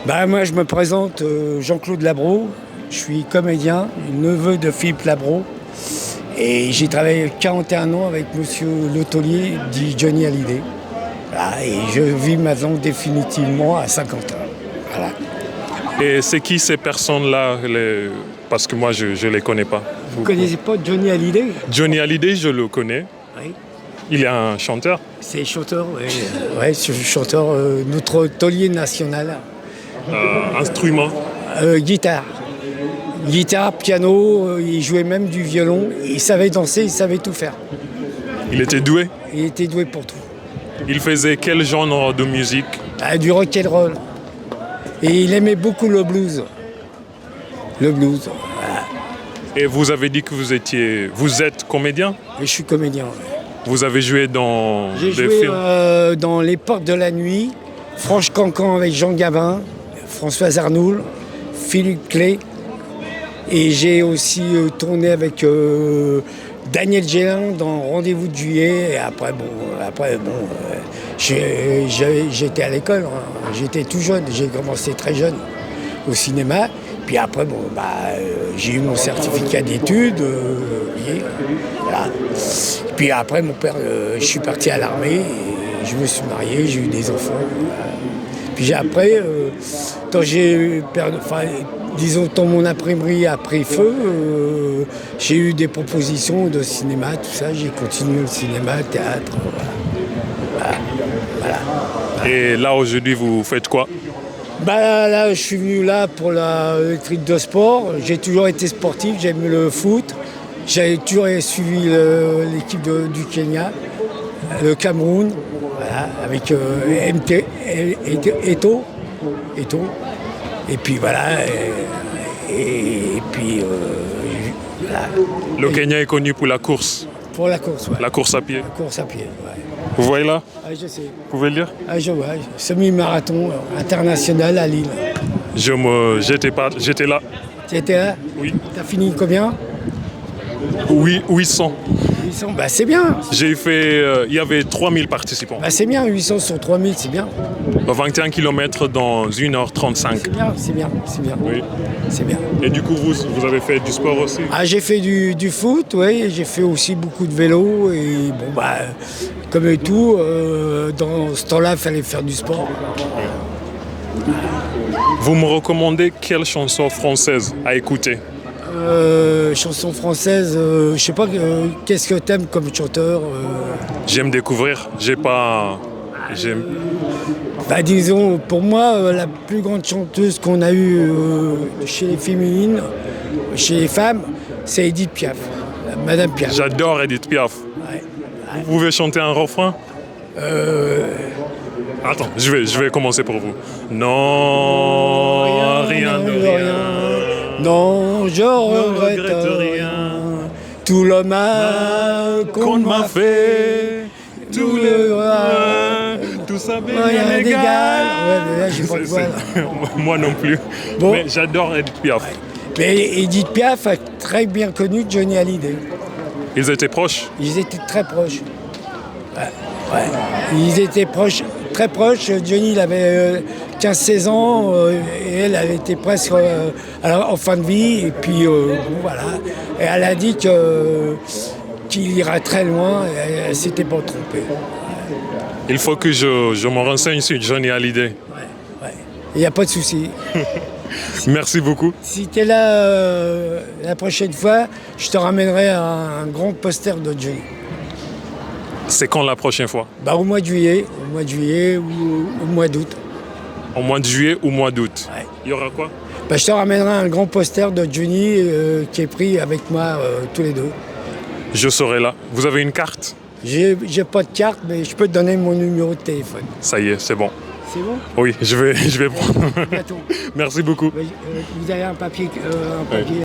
Moi, je me présente Jean-Claude Labro. Je suis comédien, neveu de Philippe Labro. Et j'ai travaillé 41 ans avec monsieur l'hôtelier, dit Johnny Hallyday. Voilà, et je vis maintenant définitivement à 50 ans. Voilà. Et c'est qui ces personnes-là parce que moi, je ne les connais pas. Vous ne connaissez pas Johnny Hallyday? Johnny Hallyday, je le connais. Oui. Il est un chanteur. C'est chanteur, oui. Ouais, c'est chanteur, notre taulier national. Instrument. Guitare. Guitare, piano, il jouait même du violon. Il savait danser, il savait tout faire. Il était doué. Il était doué pour tout. Il faisait quel genre de musique? Du rock and roll. Et il aimait beaucoup le blues. Le blues. Voilà. Et vous avez dit que vous êtes comédien? Et je suis comédien. Ouais. Vous avez joué dans J'ai des joué films? dans Les Portes de la Nuit, Franche Cancan avec Jean Gabin, Françoise Arnoul, Philippe Clay. Et j'ai aussi tourné avec Daniel Gélin dans Rendez-vous de juillet. Et après, j'étais à l'école. Hein. J'étais tout jeune. J'ai commencé très jeune au cinéma. Puis après, j'ai eu mon certificat d'études. Voilà. Puis après, mon père, je suis parti à l'armée. Et je me suis marié, j'ai eu des enfants. Puis après, quand mon imprimerie a pris feu, j'ai eu des propositions de cinéma, tout ça. J'ai continué le cinéma, le théâtre. Voilà. Et là, aujourd'hui, vous faites quoi? Là, je suis venu là pour le truc de sport. J'ai toujours été sportif, j'aime le foot. J'ai toujours suivi l'équipe du Kenya, le Cameroun, voilà, avec MT, Eto. Et puis voilà. Voilà. Le Kenya est connu pour la course. Pour la course, ouais. La course à pied. La course à pied, ouais. Vous voyez là? Je sais. Vous pouvez le lire? Je vois. Semi-marathon international à Lille. J'étais là. Tu étais là? Oui. T'as fini combien? Oui, 800. 800, c'est bien. J'ai fait, il y avait 3000 participants. C'est bien, 800 sur 3000, c'est bien. 21 km dans 1h35. C'est bien. Oui. C'est bien. Et du coup, vous avez fait du sport aussi? J'ai fait du foot, oui. J'ai fait aussi beaucoup de vélo. Et comme tout, dans ce temps-là, il fallait faire du sport. Vous me recommandez quelle chanson française à écouter? Chanson française, je sais pas, qu'est-ce que t'aimes comme chanteur? J'aime découvrir, j'aime. Disons, pour moi, la plus grande chanteuse qu'on a eue chez les féminines, chez les femmes, c'est Edith Piaf, Madame Piaf. J'adore Edith Piaf. Ouais. Vous pouvez chanter un refrain? Attends, je vais commencer pour vous. Non, rien de rien. Non, je regrette rien. Tout le mal qu'on m'a fait, tout ça bien égal. Là, j'ai pas de voix, là. Moi non plus. Bon. Mais j'adore Edith Piaf. Mais Edith Piaf a très bien connu Johnny Hallyday. Ils étaient proches? Ils étaient très proches. Ouais. Ils étaient très proches. Johnny, il avait 15-16 ans et elle était presque en fin de vie. Et puis, voilà. Et elle a dit qu'il ira très loin et elle ne s'était pas trompée. Il faut que je me renseigne sur Johnny Hallyday. Ouais. Il n'y a pas de souci. Merci beaucoup. Si tu es là la prochaine fois, je te ramènerai un grand poster de Johnny. C'est quand la prochaine fois? Au mois de juillet ou au mois d'août. Au mois de juillet ou mois d'août? Ouais. Il y aura quoi? Je te ramènerai un grand poster de Johnny qui est pris avec moi tous les deux. Je serai là. Vous avez une carte? J'ai pas de carte, mais je peux te donner mon numéro de téléphone. Ça y est, c'est bon. C'est bon? Oui, je vais prendre. Bientôt. Merci beaucoup. Vous avez un papier.